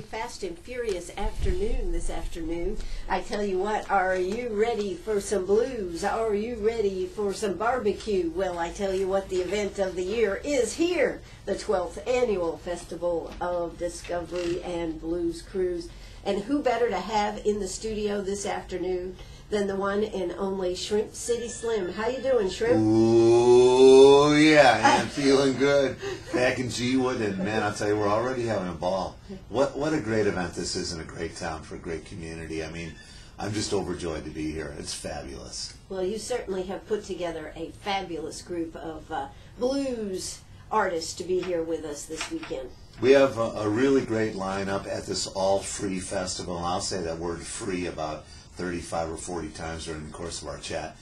Fast and furious afternoon this afternoon. I tell you what, are you ready for some blues? Are you ready for some barbecue? Well, I tell you what, the event of the year is here, the 12th Annual Festival of Discovery and Blues Cruise. And who better to have in the studio this afternoon than the one and only Shrimp City Slim. How you doing, Shrimp? Ooh, yeah, I'm feeling good. Back in G-Wood, and man, I'll tell you, we're already having a ball. What a great event this is in a great town for a great community. I mean, I'm just overjoyed to be here. It's fabulous. Well, you certainly have put together a fabulous group of blues artists to be here with us this weekend. We have a really great lineup at this all-free festival, and I'll say that word free about 35 or 40 times during the course of our chat.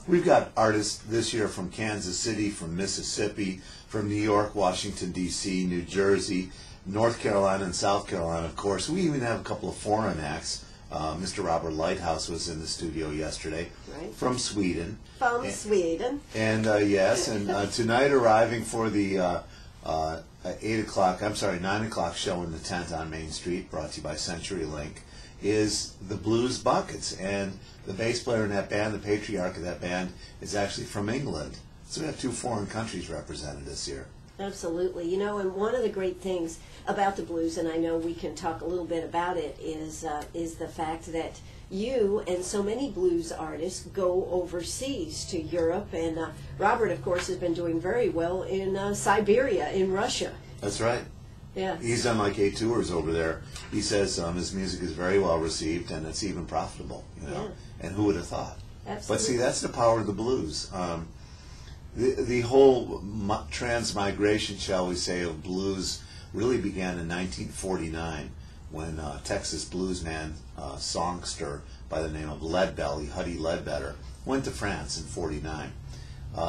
We've got artists this year from Kansas City, from Mississippi, from New York, Washington, D.C., New Jersey, North Carolina, and South Carolina, of course. We even have a couple of foreign acts. Mr. Robert Lighthouse was in the studio yesterday, right, from Sweden. Sweden. And yes, and tonight arriving for the 9 o'clock show in the tent on Main Street, brought to you by CenturyLink, is the Blues Buckets. And the bass player in that band, the patriarch of that band, is actually from England. So we have two foreign countries represented this year. Absolutely. You know, and one of the great things about the blues, and I know we can talk a little bit about it, is the fact that you and so many blues artists go overseas to Europe, and Robert, of course, has been doing very well in Siberia, in Russia. That's right. Yeah. He's done like 8 tours over there. He says his music is very well received, and it's even profitable, you know. Yeah. And who would have thought? Absolutely. But see, that's the power of the blues. The whole transmigration, shall we say, of blues really began in 1949 when Texas bluesman, songster by the name of Leadbelly, Huddy Ledbetter, went to France in '49.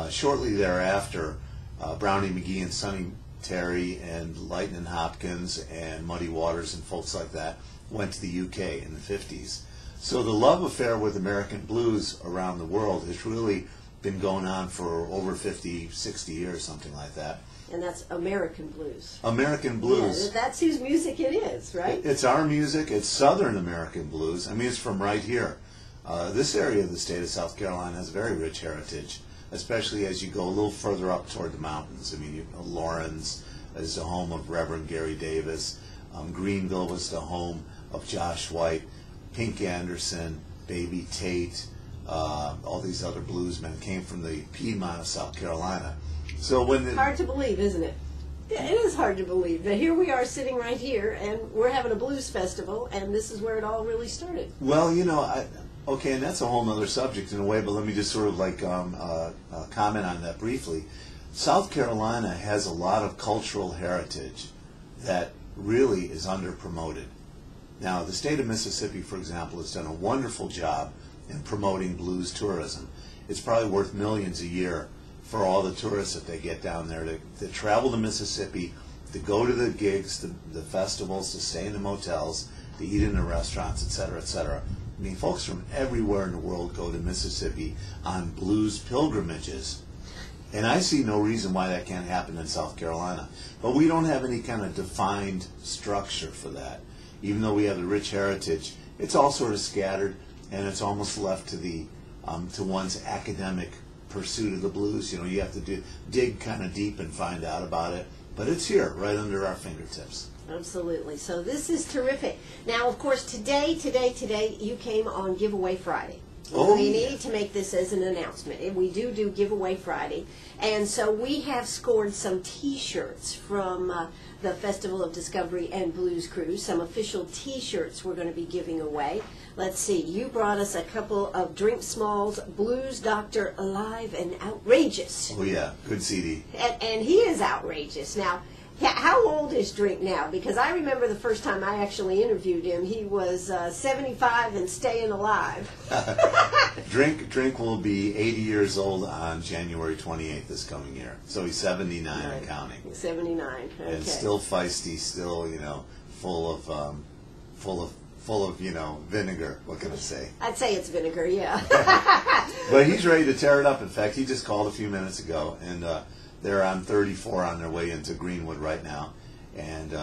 Shortly thereafter, Brownie McGee and Sonny Terry and Lightnin' Hopkins and Muddy Waters and folks like that went to the UK in the 50s. So the love affair with American blues around the world has really been going on for over 50, 60 years, something like that. And that's American blues. American blues. Yeah, that's whose music it is, right? It's our music. It's Southern American blues. I mean, it's from right here. This area of the state of South Carolina has very rich heritage, especially as you go a little further up toward the mountains. I mean, Lawrence is the home of Reverend Gary Davis. Greenville was the home of Josh White, Pink Anderson, Baby Tate. All these other bluesmen came from the Piedmont of South Carolina. So when hard to believe, isn't it? It is hard to believe that here we are sitting right here, and we're having a blues festival, and this is where it all really started. Well, you know, okay, and that's a whole other subject in a way, but let me just sort of like comment on that briefly. South Carolina has a lot of cultural heritage that really is under-promoted. Now, the state of Mississippi, for example, has done a wonderful job in promoting blues tourism. It's probably worth millions a year for all the tourists that they get down there to travel to Mississippi, to go to the gigs, the festivals, to stay in the motels, to eat in the restaurants, etc., etc. I mean, folks from everywhere in the world go to Mississippi on blues pilgrimages. And I see no reason why that can't happen in South Carolina. But we don't have any kind of defined structure for that. Even though we have the rich heritage, it's all sort of scattered, and it's almost left to the to one's academic pursuit of the blues. You know, you have to dig kind of deep and find out about it. But it's here, right under our fingertips. Absolutely. So this is terrific. Now, of course, today, you came on Giveaway Friday. Oh, we need to make this as an announcement. We do Giveaway Friday. And so we have scored some T-shirts from the Festival of Discovery and Blues Cruise, some official T-shirts we're going to be giving away. Let's see, you brought us a couple of Drink Small's Blues Doctor Alive and Outrageous. Oh, yeah, good CD. And he is outrageous. Now, how old is Drink now? Because I remember the first time I actually interviewed him, he was 75 and staying alive. Drink will be 80 years old on January 28th this coming year. So he's 79 and counting. 79, okay. And still feisty, still, you know, full of, you know, vinegar. What can I say? I'd say it's vinegar, yeah. But he's ready to tear it up. In fact, he just called a few minutes ago, and they're on 34 on their way into Greenwood right now. And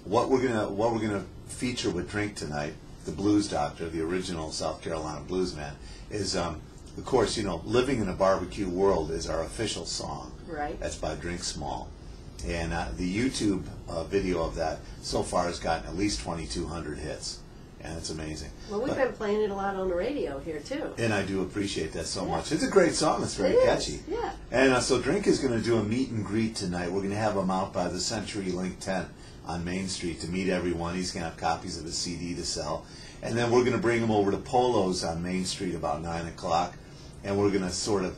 what we're gonna feature with Drink tonight, the Blues Doctor, the original South Carolina blues man, is of course, Living in a Barbecue World is our official song. Right. That's by Drink Small. And the YouTube video of that so far has gotten at least 2,200 hits. And it's amazing. Well, we've been playing it a lot on the radio here, too. And I do appreciate that so much. It's a great song. It's very catchy. Yeah. And so Drink is going to do a meet and greet tonight. We're going to have him out by the CenturyLink tent on Main Street to meet everyone. He's going to have copies of his CD to sell. And then we're going to bring him over to Polo's on Main Street about 9 o'clock. And we're going to sort of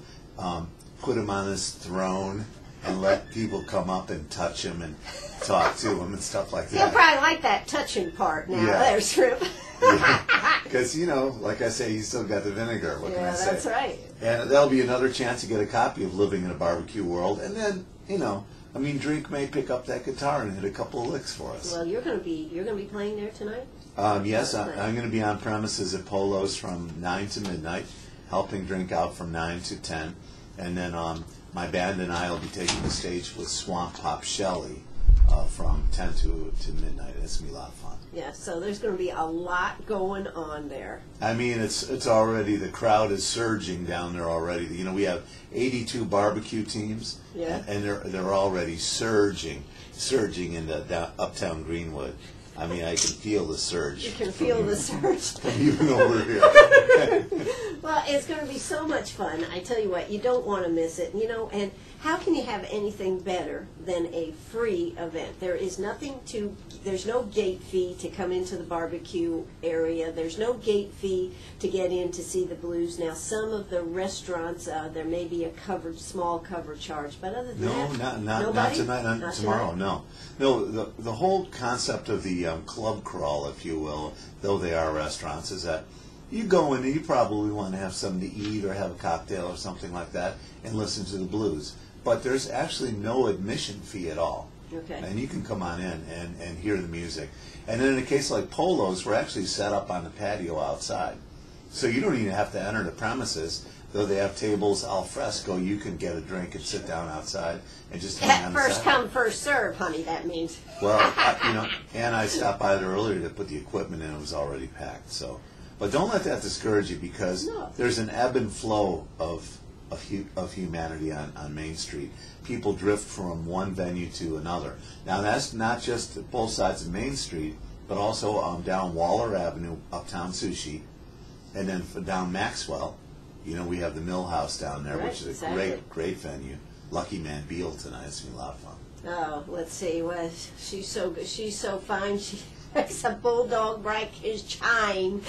put him on his throne and let people come up and touch him and talk to him and stuff like that. You'll probably like that touching part now. Yeah. There's Shrimp. Because, like I say, he's still got the vinegar. What can I say? That's right. And that'll be another chance to get a copy of Living in a Barbecue World. And then, Drink may pick up that guitar and hit a couple of licks for us. Well, you're going to be playing there tonight? Yes, I'm going to be on premises at Polo's from 9 to midnight, helping Drink out from 9 to 10. And then my band and I will be taking the stage with Swamp Pop Shelley from 10 to midnight. It's going to be a lot of fun. Yeah, so there's going to be a lot going on there. I mean, it's already, the crowd is surging down there already. We have 82 barbecue teams, and they're already surging into uptown Greenwood. I mean, I can feel the surge. You can feel the surge. From even over here. Well, it's going to be so much fun. I tell you what, you don't want to miss it. And how can you have anything better than a free event? There's no gate fee to come into the barbecue area. There's no gate fee to get in to see the blues. Now, some of the restaurants, there may be a small cover charge, but other than that, not tonight, not tomorrow, tonight? No, the whole concept of the club crawl, if you will, though they are restaurants, is that you go in and you probably want to have something to eat or have a cocktail or something like that and listen to the blues. But there's actually no admission fee at all. Okay. And you can come on in and hear the music. And then in a case like Polo's, we're actually set up on the patio outside. So you don't even have to enter the premises. Though they have tables al fresco, you can get a drink and sit down outside and just hang on the First side. come, first serve, honey, that means. Well, and I stopped by there earlier to put the equipment in. It was already packed. So, but don't let that discourage you, because there's an ebb and flow of humanity on Main Street. People drift from one venue to another. Now, that's not just both sides of Main Street, but also down Waller Avenue, Uptown Sushi, and then down Maxwell. We have the Mill House down there, which is a great venue. Lucky Man Beal tonight. It's going to be a lot of fun. Oh, let's see. Well, she's so good. She's so fine. She makes a bulldog break his chain.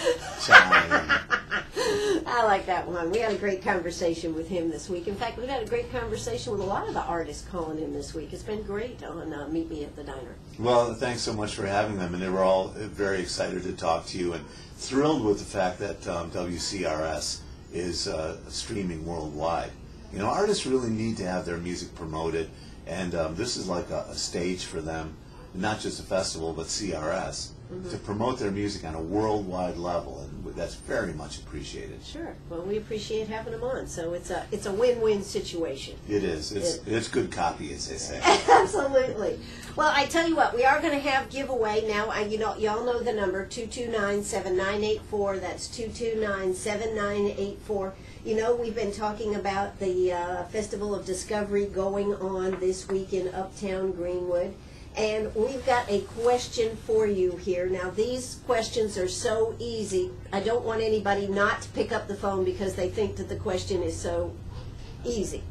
I like that one. We had a great conversation with him this week. In fact, we've had a great conversation with a lot of the artists calling in this week. It's been great on Meet Me at the Diner. Well, thanks so much for having them. And they were all very excited to talk to you and thrilled with the fact that WCRS is streaming worldwide. Artists really need to have their music promoted, and this is like a stage for them, not just a festival, but CRS, to promote their music on a worldwide level, and that's very much appreciated. Sure. Well, we appreciate having them on, so it's a win-win situation. It is. It's good copy, as they say. Absolutely. Well, I tell you what, we are going to have giveaway now. Y'all know the number, 229-7984. That's 229-7984. We've been talking about the Festival of Discovery going on this week in Uptown Greenwood. And we've got a question for you here. Now, these questions are so easy. I don't want anybody not to pick up the phone because they think that the question is so easy.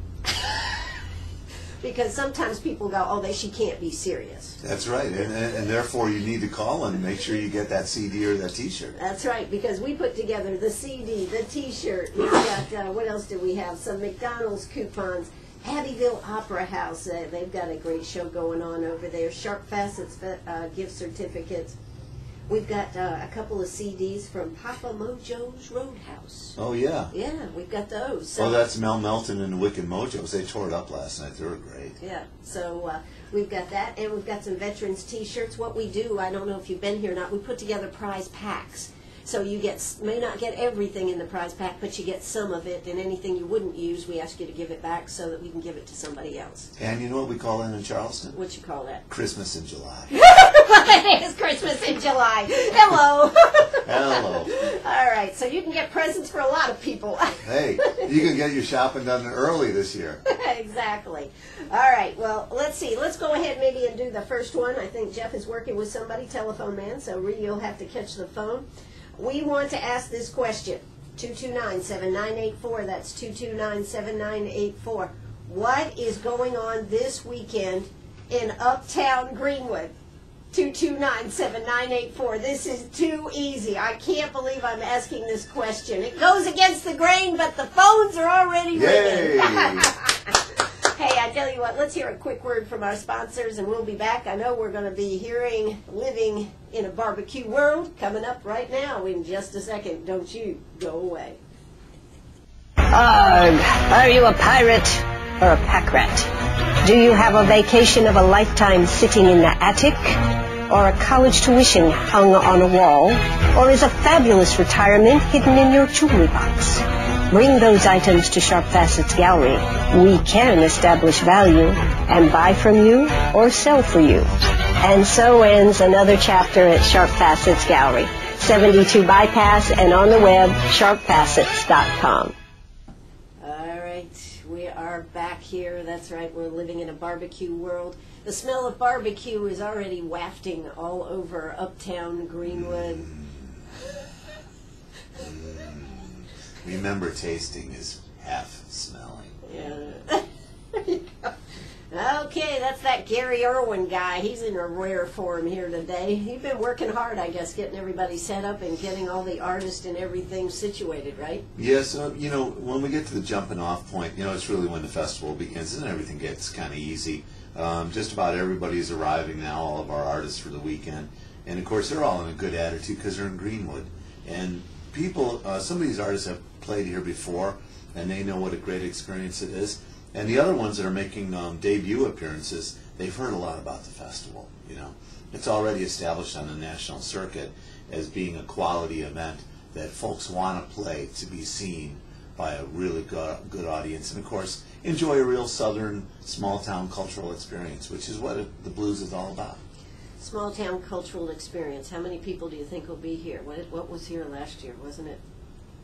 Because sometimes people go, she can't be serious. That's right. And therefore, you need to call and make sure you get that CD or that T-shirt. That's right, because we put together the CD, the T-shirt. We've got, what else do we have? Some McDonald's coupons. Abbeville Opera House, they've got a great show going on over there. Sharp Facets gift certificates. We've got a couple of CDs from Papa Mojo's Roadhouse. Oh, yeah. Yeah, we've got those. So, that's Mel Melton and the Wicked Mojos. They tore it up last night. They were great. Yeah, so we've got that, and we've got some veterans T-shirts. What we do, I don't know if you've been here or not, we put together prize packs. So you may not get everything in the prize pack, but you get some of it, and anything you wouldn't use, we ask you to give it back so that we can give it to somebody else. And you know what we call that in Charleston? What you call that? Christmas in July. It is Christmas in July. Hello. Hello. All right, so you can get presents for a lot of people. Hey, you can get your shopping done early this year. Exactly. All right, well, let's see. Let's go ahead maybe and do the first one. I think Jeff is working with somebody, telephone man, so Ree, you'll have to catch the phone. We want to ask this question. 229-7984. That's 229-7984. What is going on this weekend in Uptown Greenwood? 229-7984. This is too easy. I can't believe I'm asking this question. It goes against the grain, but the phones are already ringing. Hey, I tell you what, let's hear a quick word from our sponsors, and we'll be back. I know we're going to be hearing Living in a Barbecue World coming up right now in just a second. Don't you go away. Arg, are you a pirate or a pack rat? Do you have a vacation of a lifetime sitting in the attic? Or a college tuition hung on a wall? Or is a fabulous retirement hidden in your jewelry box? Bring those items to Sharp Facets Gallery. We can establish value and buy from you or sell for you. And so ends another chapter at Sharp Facets Gallery, 72 Bypass, and on the web, sharpfacets.com. All right, we are back here. That's right, we're living in a barbecue world. The smell of barbecue is already wafting all over Uptown Greenwood. Remember, tasting is half smelling. Yeah. Okay, that's that Gary Erwin guy. He's in a rare form here today. He's been working hard, I guess, getting everybody set up and getting all the artists and everything situated, right? Yes, you know, when we get to the jumping off point, you know, it's really when the festival begins and everything gets kind of easy. Just about everybody's arriving now, all of our artists for the weekend. And, of course, they're all in a good attitude because they're in Greenwood. And people, some of these artists have played here before, and they know what a great experience it is. And the other ones that are making debut appearances, they've heard a lot about the festival. You know, it's already established on the national circuit as being a quality event that folks want to play to be seen by a really good audience, and of course enjoy a real southern small town cultural experience, which is what the blues is all about. Small town cultural experience. How many people do you think will be here? What was here last year? Wasn't it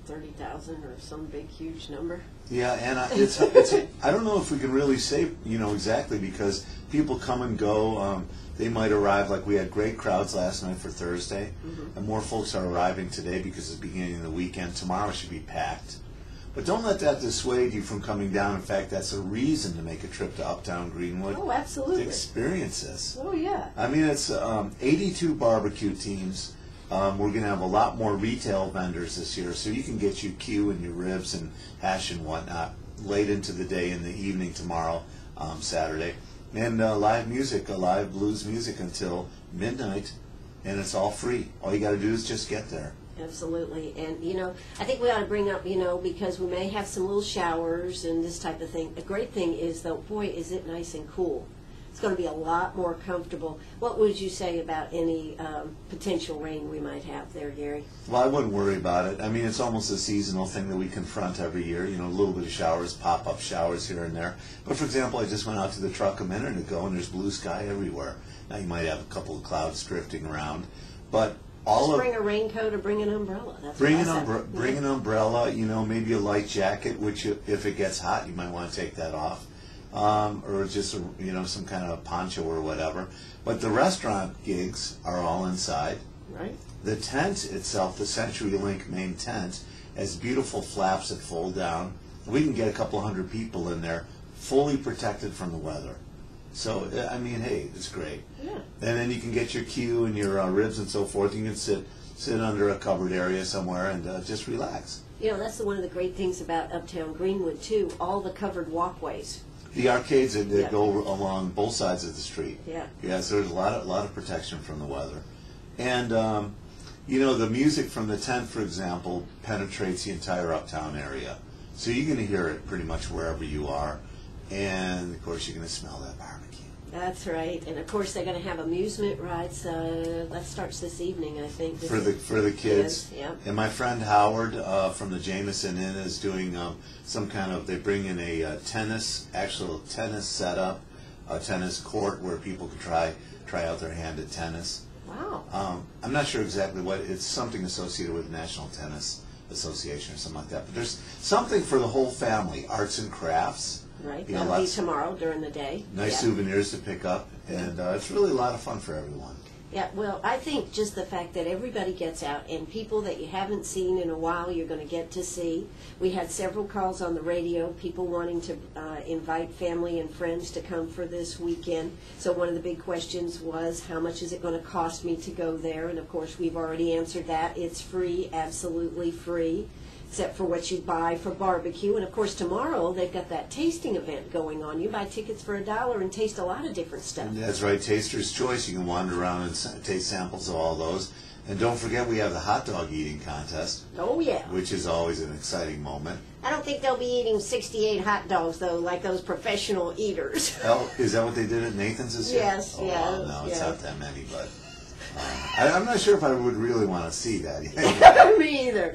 30,000 or some big huge number? Yeah, and I don't know if we can really say, you know, exactly, because people come and go. They might arrive, like we had great crowds last night for Thursday, and more folks are arriving today because it's the beginning of the weekend. Tomorrow should be packed. But don't let that dissuade you from coming down. In fact, that's a reason to make a trip to Uptown Greenwood. Oh, absolutely. To experience this. Oh, yeah. I mean, it's 82 barbecue teams. We're going to have a lot more retail vendors this year, so you can get your Q and your ribs and hash and whatnot late into the day in the evening tomorrow, Saturday. And live music, live blues music until midnight, and it's all free. All you got to do is just get there. Absolutely. And, you know, I think we ought to bring up, you know, because we may have some little showers and this type of thing. The great thing is, though, boy, is it nice and cool. It's going to be a lot more comfortable. What would you say about any potential rain we might have there, Gary? Well, I wouldn't worry about it. I mean, it's almost a seasonal thing that we confront every year. You know, a little bit of showers, pop-up showers here and there. But, for example, I just went out to the truck a minute ago, and there's blue sky everywhere. Now, you might have a couple of clouds drifting around, but just bring a raincoat or bring an umbrella. Bring an umbrella, you know, maybe a light jacket, which if it gets hot, you might want to take that off. Or just, you know, some kind of poncho or whatever. But the restaurant gigs are all inside. Right. The tent itself, the CenturyLink main tent, has beautiful flaps that fold down. We can get a couple hundred people in there, fully protected from the weather. So, I mean, hey, it's great. Yeah. And then you can get your Q and your ribs and so forth. You can sit under a covered area somewhere and just relax. You know, that's one of the great things about Uptown Greenwood, too, all the covered walkways. The arcades that go along both sides of the street. Yeah. Yeah, so there's a lot of protection from the weather. And, you know, the music from the tent, for example, penetrates the entire Uptown area. So you're going to hear it pretty much wherever you are. And, of course, you're going to smell that barbecue. That's right. And of course they're going to have amusement rides. That starts this evening, I think. For the kids. Yes, yeah. And my friend Howard from the Jameson Inn is doing some kind of, they bring in a actual tennis setup, a tennis court where people can try out their hand at tennis. Wow. I'm not sure exactly what, it's something associated with the National Tennis Association or something like that. But there's something for the whole family, arts and crafts. Right, You know, that'll be tomorrow during the day. Nice souvenirs to pick up, and it's really a lot of fun for everyone. Yeah, well, I think just the fact that everybody gets out and people that you haven't seen in a while you're going to get to see. We had several calls on the radio, people wanting to invite family and friends to come for this weekend. So one of the big questions was, how much is it going to cost me to go there? And of course, we've already answered that. It's free, absolutely free, except for what you buy for barbecue. And of course tomorrow they've got that tasting event going on. You buy tickets for $1 and taste a lot of different stuff. That's right, Taster's Choice. You can wander around and taste samples of all those. And don't forget we have the hot dog eating contest. Oh yeah. Which is always an exciting moment. I don't think they'll be eating 68 hot dogs though, like those professional eaters. Oh, is that what they did at Nathan's this year? Yes, oh, yes. Well, no, it's yes. not that many, but I'm not sure if I would really want to see that. Me either.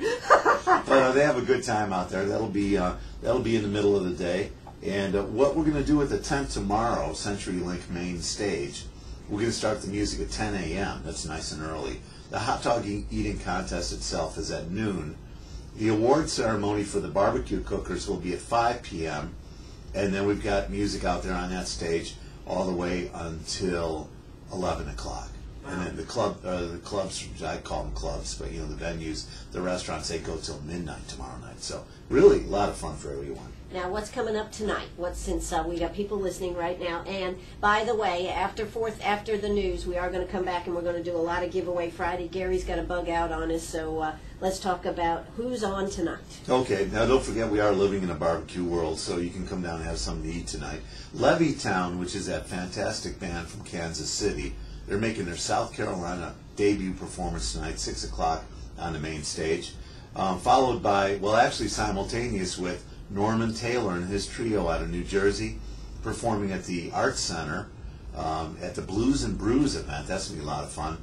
But they have a good time out there. That'll be in the middle of the day. And what we're going to do at the tent tomorrow, CenturyLink main stage, we're going to start the music at 10 a.m. That's nice and early. The hot dog eating contest itself is at noon. The award ceremony for the barbecue cookers will be at 5 p.m. And then we've got music out there on that stage all the way until 11 o'clock. And then the clubs, I call them clubs, but you know, the venues, the restaurants, they go till midnight tomorrow night. So really a lot of fun for everyone. Now, what's coming up tonight? Since we got people listening right now. And by the way, after the news, we are going to come back and we're going to do a lot of giveaway Friday. Gary's got a bug out on us, so let's talk about who's on tonight. Okay, now don't forget we are living in a barbecue world, so you can come down and have something to eat tonight. Levittown, which is that fantastic band from Kansas City, they're making their South Carolina debut performance tonight, 6 o'clock on the main stage, followed by, well, actually simultaneous with Norman Taylor and his trio out of New Jersey, performing at the Arts Center at the Blues and Brews event. That's going to be a lot of fun.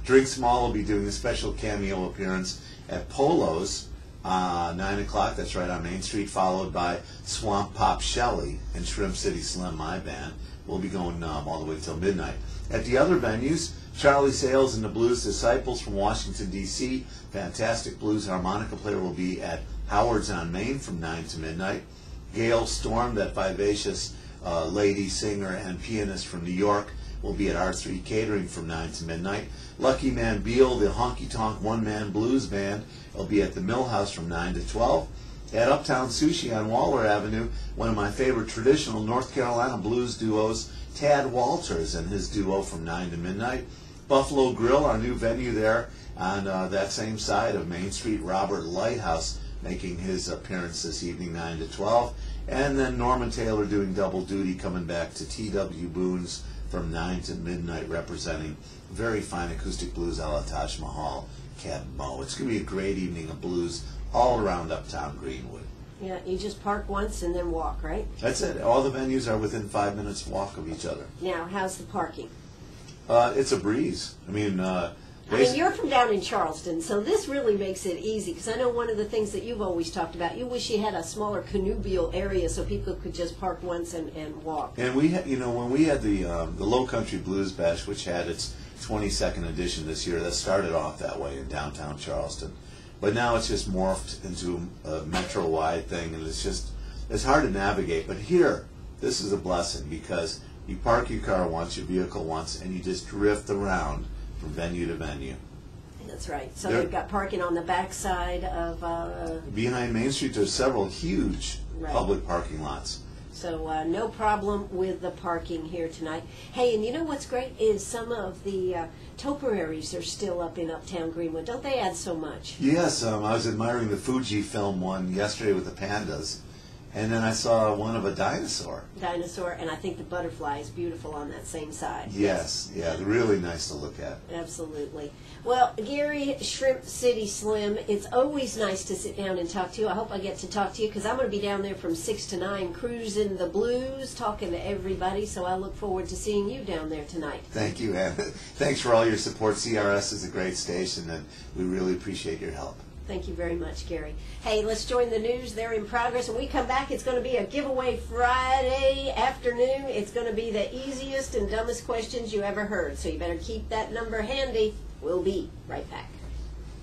Drink Small will be doing a special cameo appearance at Polo's 9 o'clock. That's right on Main Street, followed by Swamp Pop Shelley and Shrimp City Slim, my band. We'll be going all the way till midnight. At the other venues, Charlie Sales and the Blues Disciples from Washington, D.C., fantastic blues harmonica player, will be at Howard's on Main from 9 to midnight. Gail Storm, that vivacious lady singer and pianist from New York, will be at R3 Catering from 9 to midnight. Lucky Man Beal, the honky-tonk one-man blues band, will be at the Millhouse from 9 to 12. At Uptown Sushi on Waller Avenue, one of my favorite traditional North Carolina blues duos, Tad Walters and his duo from 9 to midnight. Buffalo Grill, our new venue there on that same side of Main Street, Robert Lighthouse making his appearance this evening, 9 to 12. And then Norman Taylor doing double duty, coming back to T.W. Boone's from 9 to midnight, representing very fine acoustic blues a la Taj Mahal, Cab Mo. It's going to be a great evening of blues all around Uptown Greenwood. Yeah, you just park once and then walk, right? That's it. All the venues are within 5 minutes walk of each other. Now, how's the parking? It's a breeze. I mean, you're from down in Charleston, so this really makes it easy, because I know one of the things that you've always talked about, you wish you had a smaller connubial area so people could just park once and walk. And we had, when we had the Low Country Blues Bash, which had its 22nd edition this year, that started off that way in downtown Charleston. But now it's just morphed into a metro-wide thing, and it's hard to navigate. But here, this is a blessing, because you park your car once, your vehicle once, and you just drift around from venue to venue. That's right. So they've got parking on the backside of... behind Main Street, there's several huge public parking lots. So no problem with the parking here tonight. Hey, and you know what's great is some of the topiaries are still up in Uptown Greenwood. Don't they add so much? Yes, I was admiring the Fuji film one yesterday with the pandas. And then I saw one of a dinosaur. Dinosaur, and I think the butterfly is beautiful on that same side. Yes, yeah, really nice to look at. Absolutely. Well, Gary, Shrimp City Slim, it's always nice to sit down and talk to you. I hope I get to talk to you because I'm going to be down there from 6 to 9 cruising the blues, talking to everybody, so I look forward to seeing you down there tonight. Thank you, Ann. Thanks for all your support. CRS is a great station, and we really appreciate your help. Thank you very much, Gary. Hey, let's join the news. They're in progress. When we come back, it's going to be a giveaway Friday afternoon. It's going to be the easiest and dumbest questions you ever heard. So you better keep that number handy. We'll be right back.